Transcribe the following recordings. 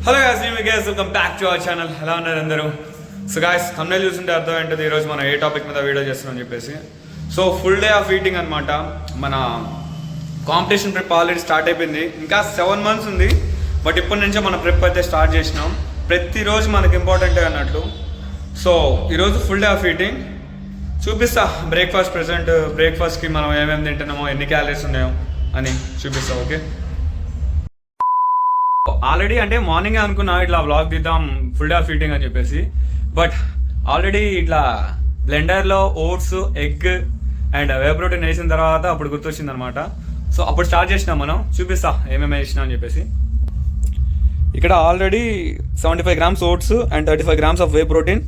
Hello guys, welcome back to our channel. ఎలా ఉన్నారు అందరూ? సో గాయస్, thumbnail చూస్తుంటే అర్థం ఏంటది ఈరోజు మనం ఏ టాపిక్ మీద వీడియో చేస్తున్నాం చెప్పేసి. So full day of eating అనమాట. మన కాంపిటీషన్ ప్రిప్ ఆల్రెడీ స్టార్ట్ అయిపోయింది. ఇంకా 7 months ఉంది. బట్ ఇప్పటి నుంచే మన ప్రిప్ అయితే స్టార్ట్ చేసినాం. ప్రతిరోజు మనకి ఇంపార్టెంటే అన్నట్లు. సో ఈరోజు ఫుల్ డే ఆఫ్ ఈటింగ్ చూపిస్తా. బ్రేక్ఫాస్ట్కి మనం ఏమేమి తింటున్నామో, ఎన్ని క్యాలరీస్ ఉన్నాయో అని చూపిస్తా. ఓకే, ఆల్రెడీ అంటే మార్నింగే అనుకున్నా ఇట్లా వ్లాగ్ తీద్దాం ఫుల్ డే ఆఫ్ ఈటింగ్ అని చెప్పేసి. బట్ ఆల్రెడీ ఇట్లా బ్లెండర్లో oats, egg and whey protein వేసిన తర్వాత అప్పుడు గుర్తొచ్చింది అనమాట. సో అప్పుడు స్టార్ట్ చేసినాం మనం. చూపిస్తా ఏమేమి వేసినా అని చెప్పేసి. ఇక్కడ already 75 grams oats and 35 grams of whey protein,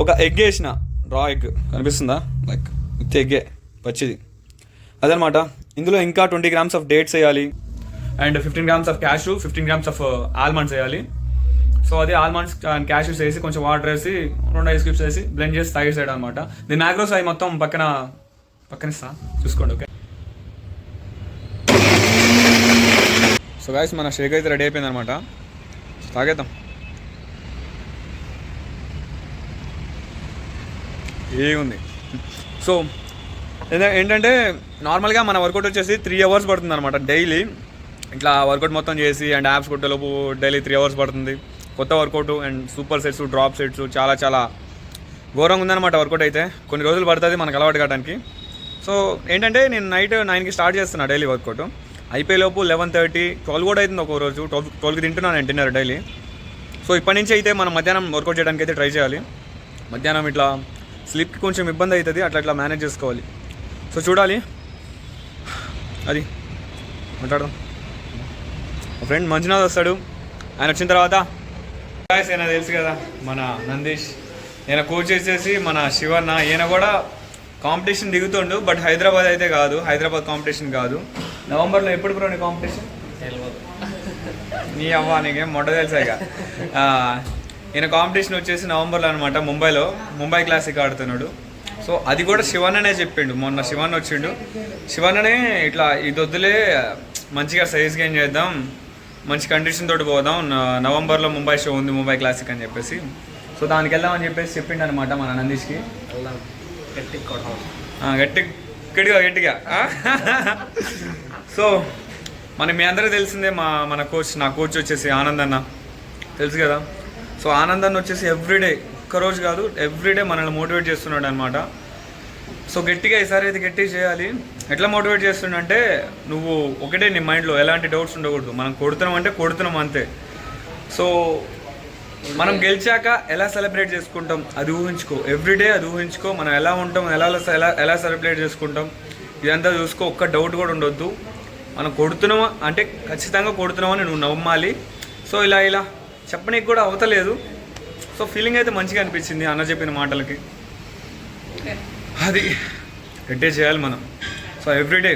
ఒక ఎగ్ వేసిన, రా ఎగ్ కనిపిస్తుందా, లైక్ విత్ ఎగ్గే పచ్చిది అదనమాట. ఇందులో ఇంకా 20 grams ఆఫ్ డేట్స్ వేయాలి and 15 grams of cashew, 15 grams of almonds వేయాలి. సో అది ఆల్మండ్స్ అండ్ క్యాషూస్ వేసి కొంచెం వాటర్ వేసి 2 ఐస్ క్యూబ్స్ వేసి బ్లెండ్ చేసి తాగే సైడ్ అనమాట. దీని మ్యాక్రోస్ అవి మొత్తం పక్కనిస్తా, చూసుకోండి. ఓకే, సో గాయస్ మన షేక్ అయితే రెడీ అయిపోయింది అనమాట. తాగేద్దాం. ఏముంది. సో ఏంటంటే నార్మల్గా మన వర్కౌట్ వచ్చేసి 3 hours పడుతుంది అనమాట డైలీ. ఇట్లా వర్కౌట్ మొత్తం చేసి అండ్ యాప్స్ కొట్టేలోపు డైలీ 3 hours పడుతుంది. కొత్త workout and super sets, drop sets, చాలా ఘోరంగా ఉందన్నమాట వర్కౌట్ అయితే. కొన్ని రోజులు పడుతుంది మనకు అలవాటు కావడానికి. సో ఏంటంటే నేను నైట్ 9కి స్టార్ట్ చేస్తున్నా డైలీ వర్కౌట్. అయిపోయేలోపు 11:30, 12 కూడా అవుతుంది. ఒక రోజు 12కి తింటున్నాను నేను డిన్నర్ డైలీ. సో ఇప్పటి నుంచి అయితే మనం మధ్యాహ్నం వర్కౌట్ చేయడానికి అయితే ట్రై చేయాలి. మధ్యాహ్నం ఇట్లా స్లీప్కి కొంచెం ఇబ్బంది అవుతుంది, అట్లా మేనేజ్ చేసుకోవాలి. సో చూడాలి, అది మాట్లాడదాం. మా ఫ్రెండ్ మంజునాథ్ వస్తాడు. ఆయన వచ్చిన తర్వాత ఆయన తెలుసు కదా, మన నందీష్. ఈయన కోచ్ చేసేసి మన శివన్న. ఈయన కూడా కాంపిటీషన్ దిగుతుండు, బట్ హైదరాబాద్ అయితే కాదు. హైదరాబాద్ కాంపిటీషన్ కాదు. నవంబర్లో ఎప్పుడు బ్రో నీ కాంపిటీషన్? నీ అవ్వ, నీకేం మొట్ట తెలుసాక. ఈయన కాంపిటీషన్ వచ్చేసి నవంబర్లో అనమాట, ముంబై క్లాసిక్ ఆడుతున్నాడు. సో అది కూడా శివన్ననే చెప్పిండు. మొన్న శివన్న వచ్చిండు. శివన్ననే ఇట్లా ఇది వద్దులే, మంచిగా సైజ్ గెయిన్ చేద్దాం, మంచి కండిషన్ తోటి పోదాం, నవంబర్లో ముంబై షో ఉంది, ముంబై క్లాసిక్ అని చెప్పేసి. సో దానికి వెళ్దామని చెప్పేసి చెప్పిండు అనమాట మన నందీష్కి. గట్టిగా. సో మీ అందరికీ తెలిసిందే, మన కోచ్, నా కోచ్ వచ్చేసి ఆనంద్ అన్న, తెలుసు కదా. సో ఆనంద్ అన్న వచ్చేసి ఎవ్రీడే, ఒక్కరోజు కాదు ఎవ్రీడే మనల్ని మోటివేట్ చేస్తున్నాడు అనమాట. సో గట్టిగా ఈసారి అయితే గట్టిగా చేయాలి. ఎట్లా మోటివేట్ చేస్తుండంటే, నువ్వు ఒకటే నీ మైండ్లో ఎలాంటి డౌట్స్ ఉండకూడదు. మనం కొడుతున్నాం అంతే. సో మనం గెలిచాక ఎలా సెలబ్రేట్ చేసుకుంటాం అది ఊహించుకో. ఎవ్రీడే అది ఊహించుకో. మనం ఎలా ఉంటాం, ఎలా సెలబ్రేట్ చేసుకుంటాం ఇదంతా చూసుకో. ఒక్క డౌట్ కూడా ఉండొద్దు. మనం కొడుతున్నామా అంటే ఖచ్చితంగా కొడుతున్నామని నువ్వు నమ్మాలి. సో ఇలా చెప్పనీకి కూడా అవతలేదు. సో ఫీలింగ్ అయితే మంచిగా అనిపించింది అన్న చెప్పిన మాటలకి. అది గట్టిగా చేయాలి మనం. సో ఎవ్రీడే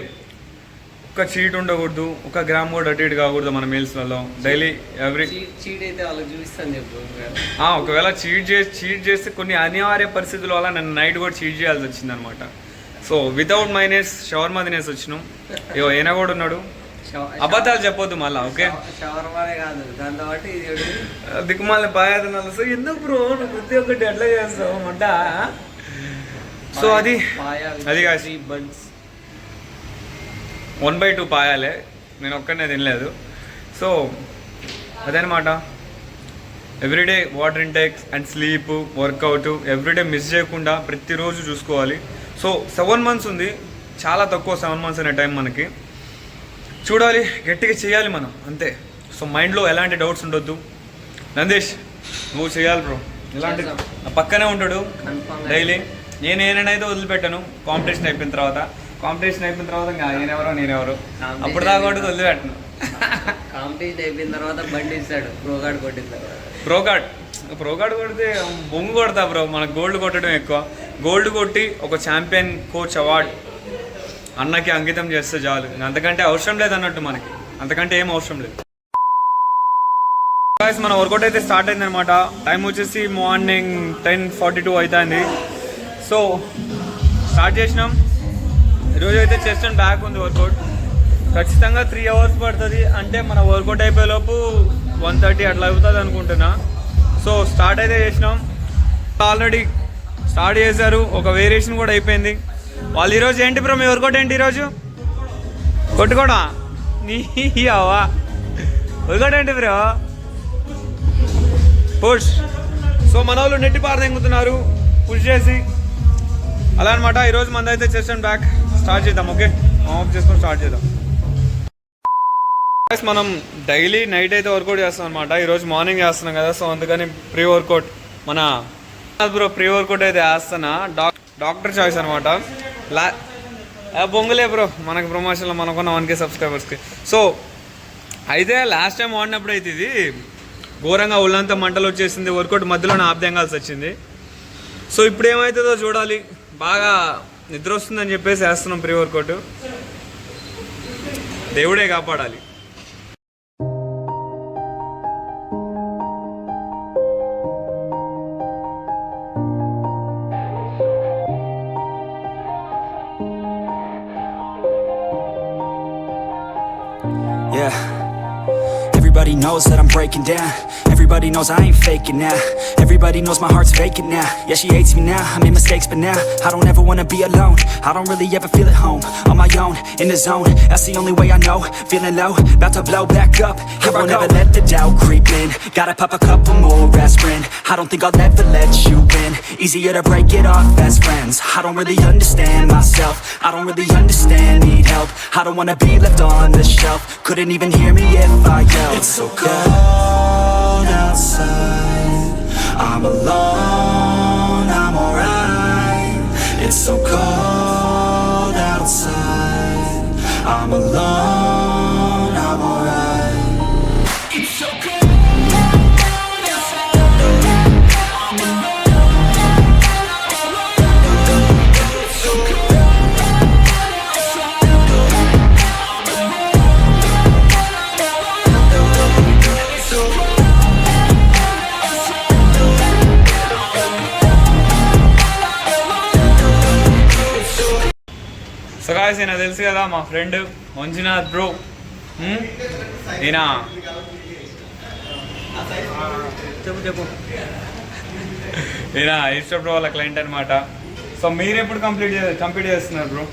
ఒక్క చీట్ ఉండకూడదు, 1 గ్రామ్ కూడా అటు ఇటు కాకూడదు మన మీల్స్లలో. డైలీ ఒకవేళ చీట్ చేస్తే కొన్ని అనివార్య పరిస్థితుల వల్ల నన్ను నైట్ కూడా చీట్ చేయాల్సి వచ్చింది అనమాట. సో వితౌట్ మైనస్ షవర్మా తినేసి వచ్చినాం. ఈయన కూడా ఉన్నాడు. అబద్ధాలు చెప్పొద్దు మళ్ళా. ఓకే, దిక్కుమాలని పాయాదనాలు. సో ఎందుకు బ్రో నువ్వు ప్రతి ఒక్కటి ఎట్లా చేస్తావు అంట. సో అది 1/2 పాయాలే, నేను ఒక్కడనే తినలేదు. సో అదనమాట. Everyday water intake and sleep, workout everyday miss చేయకుండా ప్రతిరోజు చూసుకోవాలి. సో 7 months ఉంది, చాలా తక్కువ 7 months అనే టైం మనకి. చూడాలి, గట్టిగా చేయాలి మనం అంతే. సో మైండ్లో ఎలాంటి డౌట్స్ ఉండొద్దు. నందీష్ నువ్వు చేయాలి బ్రో. ఎలాంటి పక్కనే ఉంటాడు డైలీ. నేనైతే వదిలిపెట్టాను. కాంపిటీషన్ అయిపోయిన తర్వాత ఇంకా నేనెవరో అప్పుడు దాకా కూడా వదిలిపెట్టాను. కాంపిటీషన్ అయిపోయిన తర్వాత బండి ఇస్తాడు, ప్రోగార్డ్ కొడితే బొంగు కొడతా బ్రో. మనకు గోల్డ్ కొట్టడం ఎక్కువ. గోల్డ్ కొట్టి ఒక ఛాంపియన్ కోచ్ అవార్డ్ అన్నకి అంకితం చేస్తే చాలు. అంతకంటే అవసరం లేదు అన్నట్టు మనకి, అంతకంటే ఏం అవసరం లేదు. మన వర్కౌట్ అయితే స్టార్ట్ అయింది అనమాట. టైం వచ్చేసి మార్నింగ్ 10:42 అవుతుంది. సో స్టార్ట్ చేసినాం. ఈరోజు అయితే చెస్ట్ అండ్ బ్యాక్ ఉంది వర్కౌట్. ఖచ్చితంగా 3 అవర్స్ పడుతుంది. అంటే మన వర్కౌట్ అయిపోయేలోపు 1:30 అట్లా అవుతుంది అనుకుంటున్నా. సో స్టార్ట్ అయితే చేసినాం, ఆల్రెడీ స్టార్ట్ చేశారు, ఒక వేరియేషన్ కూడా అయిపోయింది. వాళ్ళు ఈరోజు ఏంటి బ్రో మీ వర్కౌట్ ఏంటి ఈరోజు? కొట్టుకోడా నీ అవా వర్కౌట్ ఏంటి బ్రో? పుష్. సో మన వాళ్ళు నెట్టి పార తెంగుతున్నారు పుష్ చేసి అలా అనమాట. ఈరోజు మంది అయితే చెస్ట్ అండ్ బ్యాక్ స్టార్ట్ చేద్దాం. ఓకే, ఆఫ్ చేసుకొని స్టార్ట్ చేద్దాం. మనం డైలీ నైట్ అయితే వర్కౌట్ చేస్తాం అనమాట. ఈరోజు మార్నింగ్ చేస్తున్నాం కదా, సో అందుకని ప్రీ వర్కౌట్ మన బ్రో ప్రీ వర్కౌట్ అయితే వేస్తున్నా. డాక్టర్ చాయిస్ అనమాట. బొంగులే బ్రో మనకు ప్రమోషన్లో మనకున్న 1K సబ్స్క్రైబర్స్కి. సో అయితే లాస్ట్ టైం వాడినప్పుడు అయితే ఇది ఘోరంగా ఒళ్ళంతా మంటలు వచ్చేసింది, వర్కౌట్ మధ్యలోనే ఆప్దేంగాల్సి వచ్చింది. సో ఇప్పుడు ఏమవుతుందో చూడాలి. బాగా నిద్ర వస్తుందని చెప్పేసి వేస్తున్నాం ప్రీ వర్కౌట్. దేవుడే కాపాడాలి. Yeah, everybody knows that I'm breaking down. Everybody knows I ain't faking now. Everybody knows my heart's vacant now. Yeah, she hates me now, I made mistakes but now I don't ever wanna be alone. I don't really ever feel at home. On my own, in the zone, that's the only way I know. Feeling low, about to blow back up. I won't ever let the doubt creep in. Gotta pop a couple more aspirin. I don't think I'll ever let you in. Easier to break it off best friends. I don't really understand myself. I don't really understand, need help. I don't wanna be left on the shelf. Couldn't even hear me if I yelled. It's so cold outside, I'm alone, I'm alright. It's so cold outside, I'm alone, I'm alright. It's so cold outside, I'm alone, it's so cold outside, it's so cold. So guys ఈయన తెలుసు కదా మా friend Manjunath bro. ఈయన ఈయన ఇష్ట bro వాళ్ళ client అనమాట. So మీరు ఎప్పుడు కంప్లీట్ చేస్తున్నారు బ్రో?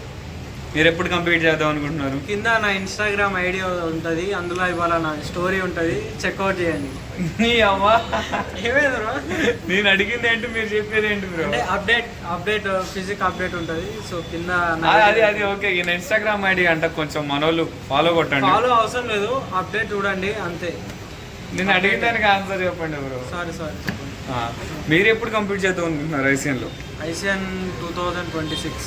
మీరు ఎప్పుడు కంప్లీట్ చేద్దాం అనుకుంటున్నారు? కింద నా ఇన్స్టాగ్రామ్ ఐడి ఉంటుంది, అందులో ఇవాళ నా స్టోరీ ఉంటుంది, చెక్అవుట్ చేయండి. నీ అమ్మా ఏమైంది బ్రో? నేను అడిగింది ఏంటి, మీరు చెప్పేది ఏంటి బ్రో? అంటే అప్డేట్ ఫిజిక్ అప్డేట్ ఉంటుంది. సో కింద అది ఓకే. ఈయన ఇన్స్టాగ్రామ్ ఐడి అంట, కొంచెం మనోళ్ళు ఫాలో కొట్టండి. ఫాలో అవసరం లేదు, అప్డేట్ చూడండి అంతే. నేను అడిగిన దానికి ఆన్సర్ చెప్పండి బ్రో. సారీ మీరు ఎప్పుడు కంప్లీట్ చేద్దాం అనుకుంటున్నారు ఐసిఎన్లో? ఐసిఎన్ 2026.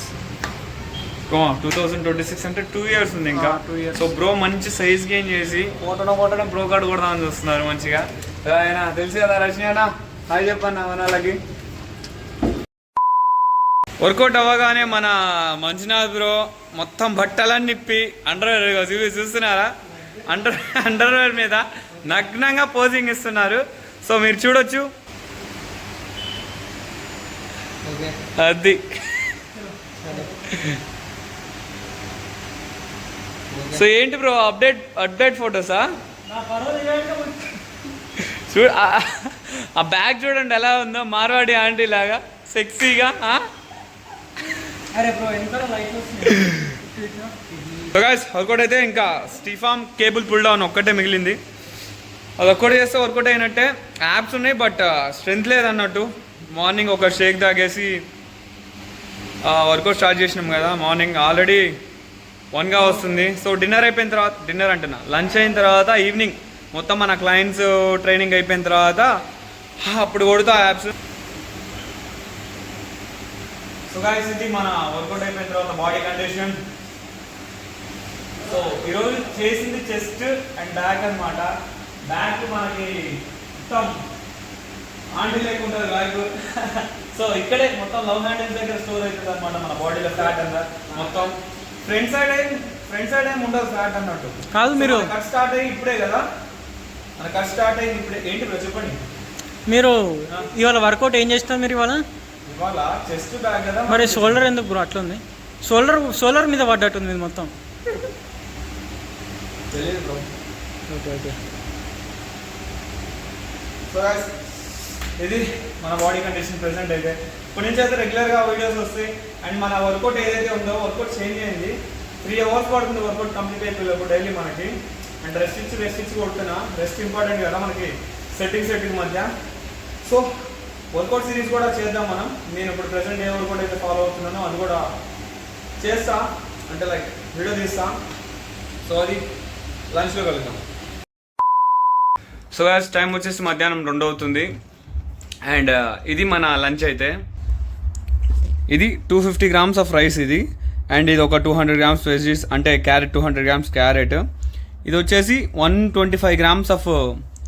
2026 అంటే 2 years ఉంది ఇంకా. 2 years. సో బ్రో మంచి సైజ్ గెయిన్ చేసి కొట్టడం బ్రో కార్డు కొడదామని చూస్తున్నారు మంచిగా. ఆయన తెలుసు కదా రష్యానా, హాయ్ చెప్పండి మన వాళ్ళకి. వర్కౌట్ అవ్వగానే మన మంజునాథ్ బ్రో మొత్తం బట్టలన్నీ నిప్పి అండర్వేర్ చూస్తున్నారా, అండర్వేర్ మీద నగ్నంగా పోజింగ్ ఇస్తున్నారు. సో మీరు చూడొచ్చు. అది సో ఏంటి బ్రో అప్డేట్ ఫొటోసా? చూడ ఆ బ్యాగ్ చూడండి ఎలా ఉందో, మార్వాడి ఆంటీ లాగా సెక్సీగా. వర్కౌట్ అయితే ఇంకా స్టీఫామ్ కేబుల్ పుల్ డౌన్ ఒక్కటే మిగిలింది. అది ఒక్కటి చేస్తే వర్కౌట్ అయినట్టే. యాప్స్ ఉన్నాయి బట్ స్ట్రెంత్ లేదన్నట్టు. మార్నింగ్ ఒక షేక్ తాగేసి వర్కౌట్ స్టార్ట్ చేసినాం కదా. మార్నింగ్ ఆల్రెడీ 1గా వస్తుంది. సో డిన్నర్ అంటున్నా, లంచ్ అయిన తర్వాత ఈవినింగ్ మొత్తం మన క్లయింట్స్ ట్రైనింగ్ అయిపోయిన తర్వాత అప్పుడు కొడుతా యాప్స్. సో గాయ్స్ ఇది మన వర్కౌట్ అయిపోయిన తర్వాత బాడీ కండిషన్. సో ఈరోజు చేసింది చెస్ట్ అండ్ బ్యాక్ అనమాట. బ్యాక్ మనకి మొత్తం ఆంటీ లేకుంటుంది బ్యాక్. సో ఇక్కడే మొత్తం లవ్ హ్యాండిల్స్ దగ్గర స్టోర్ అవుతుంది అనమాట మన బాడీలో ఫ్యాట్ అంతా. మొత్తం ఫ్రంట్ సైడ్ ఏమి ఉండదు ఫ్యాట్ అన్నట్టు. కాదు మీరు కట్ స్టార్ట్ అయ్యి ఇప్పుడే కదా, మన కట్ స్టార్ట్ అయ్యింది ఇప్పుడే. ఏంటి బ్రో చెప్పండి. మీరు ఇవాళ వర్కౌట్ ఏం చేస్తారు మీరు ఇవాళ? చెస్ట్ బ్యాక్ కదా. మరి షోల్డర్ ఎందుకు బ్రో అట్లా ఉంది? షోల్డర్ మీద పడ్డట్టుంది ఇది మొత్తం. తెలియదు బ్రో. ఓకే. సో గైస్ ఇది మన బాడీ కండిషన్ ప్రెసెంట్ అయితే ఇప్పుడు నుంచి అయితే రెగ్యులర్గా వీడియోస్ వస్తాయి. అండ్ మన వర్కౌట్ ఏదైతే ఉందో వర్కౌట్ చేంజ్ అయింది. 3 hours పడుతుంది వర్కౌట్ కంప్లీట్ అయిపోయేటప్పుడు డైలీ మనకి. అండ్ రెస్ట్ ఇచ్చి కొడుతున్నా. రెస్ట్ ఇంపార్టెంట్ కదా మనకి సెట్టింగ్ మధ్య. సో వర్కౌట్ సిరీస్ కూడా చేద్దాం మనం. నేను ఇప్పుడు ప్రెసెంట్ ఏ వర్కౌట్ అయితే ఫాలో అవుతున్నానో అది కూడా చేస్తా, అంటే లైక్ వీడియో తీస్తా. సో అది లంచ్లో కలుద్దాం. సో యాజ్ టైం వచ్చేసి మధ్యాహ్నం 2 అవుతుంది. అండ్ ఇది మన లంచ్ అయితే. ఇది 250 grams ఆఫ్ రైస్ ఇది. అండ్ ఇది ఒక 200 grams వెజీస్, అంటే క్యారెట్ 200 grams క్యారెట్. ఇది వచ్చేసి 125 grams of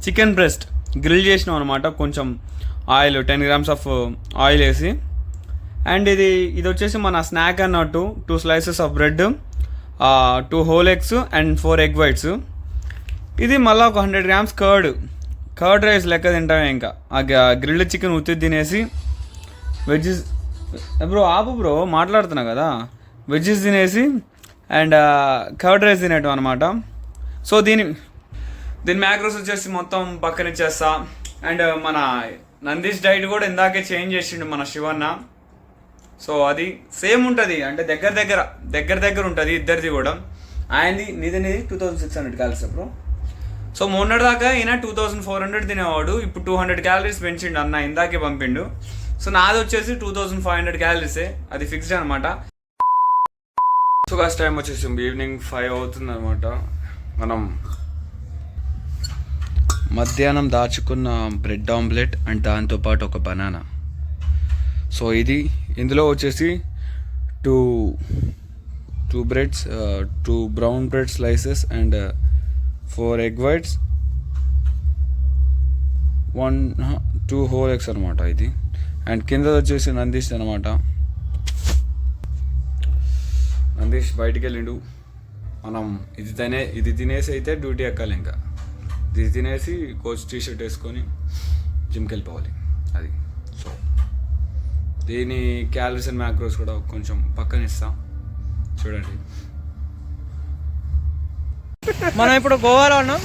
chicken breast grill చేసినాం అనమాట. కొంచెం ఆయిల్ 10 grams ఆఫ్ ఆయిల్ వేసి. అండ్ ఇది వచ్చేసి మన స్నాక్ అన్నట్టు 2 slices of bread, 2 whole eggs and 4 egg whites. ఇది మళ్ళీ ఒక 100 grams కర్డ్ రైస్ లెక్క తింటామే. ఇంకా ఆ గ్రిల్డ్ చికెన్ ఉత్తి తినేసి వెజ్జెస్ బ్రో ఆపు బ్రో మాట్లాడుతున్నా కదా, వెజ్జెస్ తినేసి అండ్ కర్డ్ రైస్ తినేటం అనమాట. సో దీని మ్యాక్రోస్ వచ్చేసి మొత్తం పక్కన ఇచ్చేస్తా. అండ్ మన నందీష్ డైట్ కూడా ఇందాకే చేంజ్ చేసిండు మన శివన్న. సో అది సేమ్ ఉంటుంది, అంటే దగ్గర ఉంటుంది ఇద్దరిది కూడా. ఆయనది నీది 2600 calories బ్రో. సో మొన్నటి దాకా ఈయన 2400 తినేవాడు, ఇప్పుడు 200 calories పెంచిండు అన్న, ఇందాకే పంపిండు. సో నాది వచ్చేసి 2500 calories, అది ఫిక్స్డ్ అనమాట. సో ఫస్ట్ టైం వచ్చేసి ఈవినింగ్ 5 అవుతుంది అనమాట. మనం మధ్యాహ్నం దాచుకున్న బ్రెడ్ ఆమ్లెట్ అండ్ దాంతోపాటు ఒక బనానా. సో ఇందులో వచ్చేసి 2 breads, 2 brown bread slices and 4 egg whites, 2 whole eggs అనమాట ఇది. అండ్ కింద వచ్చేసి నందీష్ అనమాట. నందీష్ బయటికి వెళ్ళిండు. మనం ఇది తినేసి అయితే డ్యూటీ ఎక్కాలి. ఇంకా ఇది తినేసి కోచ్ టీషర్ట్ వేసుకొని జిమ్కి వెళ్ళిపోవాలి. అది సో దీని క్యాలరీస్ అండ్ మ్యాక్రోస్ కూడా కొంచెం పక్కన ఇస్తాం చూడండి. మనం ఇప్పుడు గోవాలో ఉన్నాం.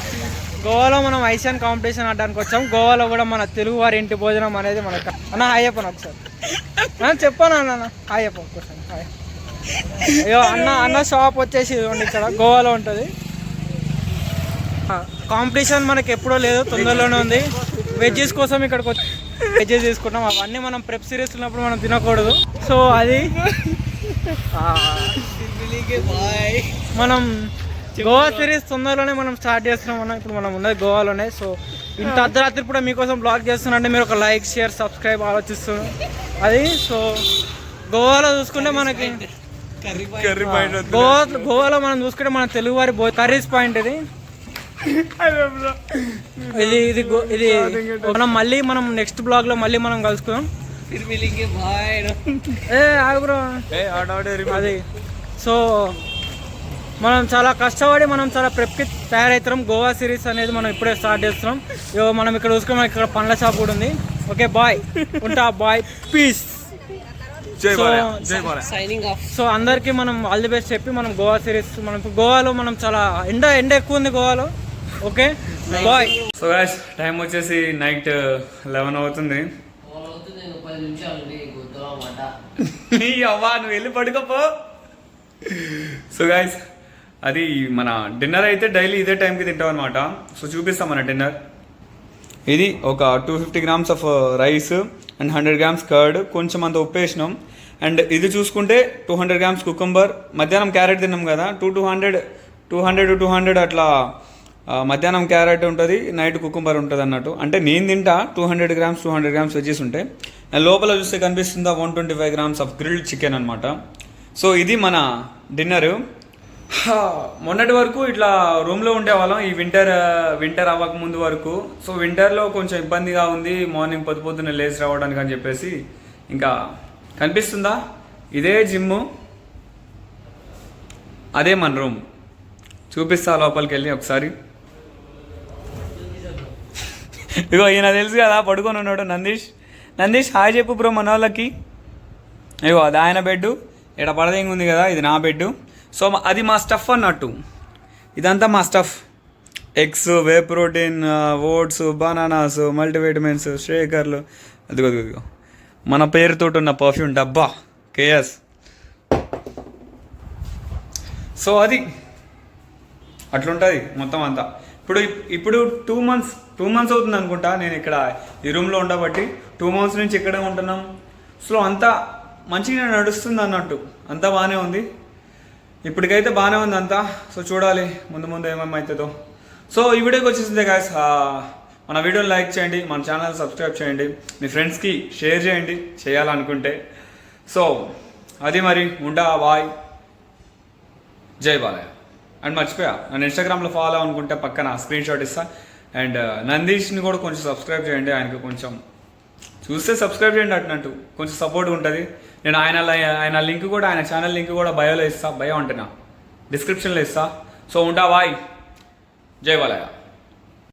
గోవాలో మనం ఐసియన్ కాంపిటీషన్ ఆడడానికి వచ్చాం. గోవాలో కూడా మన తెలుగు వారి ఇంటి భోజనం అనేది మనకు అన్న హాయ్ చెప్పను ఒకసారి చెప్పాను అన్న హాయ్ చెప్పు ఒక్కసారి హాయ్. అయ్యో అన్న షాప్ వచ్చేసి ఇదిగోండి ఇక్కడ గోవాలో ఉంటుంది. కాంపిటీషన్ మనకి ఎప్పుడో లేదు, తొందరలోనే ఉంది. వెజ్జెస్ కోసం ఇక్కడికి వచ్చి వెజ్జెస్ తీసుకుంటాం. అవన్నీ మనం ప్రెప్ సిరీస్ ఉన్నప్పుడు మనం తినకూడదు. సో అది మనం గోవా సిరీస్ తొందరలోనే మనం స్టార్ట్ చేస్తున్నాం అన్న. ఇప్పుడు మనం ఉన్నది గోవాలోనే. సో ఇంత అర్ధరాత్రి కూడా మీకోసం బ్లాగ్ చేస్తున్నా అంటే మీరు ఒక లైక్ షేర్ సబ్స్క్రైబ్ ఆలోచిస్తున్నాం అది. సో గోవాలో చూసుకుంటే మనకి గోవాలో మనం చూసుకుంటే మన తెలుగువారి కర్రీస్ పాయింట్ ఇది. మనం మళ్ళీ నెక్స్ట్ బ్లాగ్ లో మళ్ళీ మనం కలుసుకుందాం. అది సో మనం చాలా కష్టపడి మనం చాలా ప్రెప్కి తయారవుతున్నాం. గోవా సిరీస్ అనేది మనం ఇప్పుడే స్టార్ట్ చేస్తున్నాం. మనం ఇక్కడ చూసుకుని మనకి ఇక్కడ పండ్ల షాప్ కూడా ఉంది. ఓకే బాయ్ ఉంటా, బాయ్ పీస్. సో అందరికి మనం ఆల్ ది బెస్ట్ చెప్పి మనం గోవా సిరీస్ మనం గోవాలో మనం చాలా ఎండ ఎక్కువ ఉంది గోవాలో. Okay bye. So guys time వచ్చేసి నైట్ 11 అవుతుంది. నీ అవ్వా నువ్వు వెళ్ళి పడుకోపో. సో గైస్ అది మన డిన్నర్ అయితే డైలీ ఇదే టైంకి తింటాం అనమాట. సో చూపిస్తాం మన డిన్నర్. ఇది ఒక 250 grams of rice and 100 grams curd, కొంచెం అంత ఉప్పు వేసినాం. అండ్ ఇది చూసుకుంటే 200 grams కుకుంబర్. మధ్యాహ్నం క్యారెట్ తిన్నాం కదా, 200 అట్లా మధ్యాహ్నం క్యారెట్ ఉంటుంది, నైట్ కుకుంబర్ ఉంటుంది అన్నట్టు. అంటే నేను తింటా 200 grams వెజ్జెస్ ఉంటాయి. అండ్ లోపల చూస్తే కనిపిస్తుందా 125 grams ఆఫ్ గ్రిల్డ్ చికెన్ అనమాట. సో ఇది మన డిన్నరు. మొన్నటి వరకు ఇట్లా రూమ్లో ఉండేవాళ్ళం ఈ వింటర్ అవ్వక ముందు వరకు. సో వింటర్లో కొంచెం ఇబ్బందిగా ఉంది మార్నింగ్ పొద్దున్నే లేచి రావడానికి అని చెప్పేసి. ఇంకా కనిపిస్తుందా ఇదే జిమ్, అదే మన రూమ్. చూపిస్తా లోపలికి వెళ్ళి ఒకసారి. ఇగో ఈయన తెలుసు కదా పడుకొని ఉన్నాడు నందీష్ హాయ్ చెప్పు బ్రో మన వాళ్ళకి. ఇగో అది ఆయన బెడ్, ఇక్కడ పడదేంగి ఉంది కదా, ఇది నా బెడ్. సో అది మా స్టఫ్ అన్నట్టు. ఇదంతా మా stuff. Eggs, whey protein, oats, bananas, multivitamins, షేకర్లు. అదిగో మన పేరుతో ఉన్న పర్ఫ్యూమ్ డబ్బా కేఎస్. సో అది అట్లుంటుంది మొత్తం అంతా. ఇప్పుడు 2 months అవుతుంది అనుకుంటా నేను ఇక్కడ ఈ రూమ్లో ఉండబట్టి. 2 months నుంచి ఇక్కడే ఉంటున్నాం. సో అంతా మంచిగా నడుస్తుంది అన్నట్టు, అంతా బాగానే ఉంది. ఇప్పటికైతే బాగానే ఉంది అంతా. సో చూడాలి ముందు ఏమేమవుతుందో. సో ఈ వీడియోకి వచ్చేసిందే గాయస్. మన వీడియోని లైక్ చేయండి, మన ఛానల్ సబ్స్క్రైబ్ చేయండి, మీ ఫ్రెండ్స్కి షేర్ చేయండి చేయాలనుకుంటే. సో అది మరి ఉంటా, బాయ్, జై బాలయ్య. అండ్ మర్చిపోయా, నన్ను ఇన్స్టాగ్రామ్లో ఫాలో అనుకుంటే పక్కన స్క్రీన్ షాట్ ఇస్తా. అండ్ నందీష్ని కూడా కొంచెం సబ్స్క్రైబ్ చేయండి. ఆయనకు కొంచెం చూస్తే సబ్స్క్రైబ్ చేయండి అన్నట్టు, కొంచెం సపోర్ట్ ఉంటుంది. నేను ఆయన లింక్ కూడా, ఆయన ఛానల్ లింక్ కూడా బయోలో ఇస్తా, బయో అంటున్నా డిస్క్రిప్షన్లో ఇస్తా. సో ఉంటా, బాయ్, జై బాలయ్య.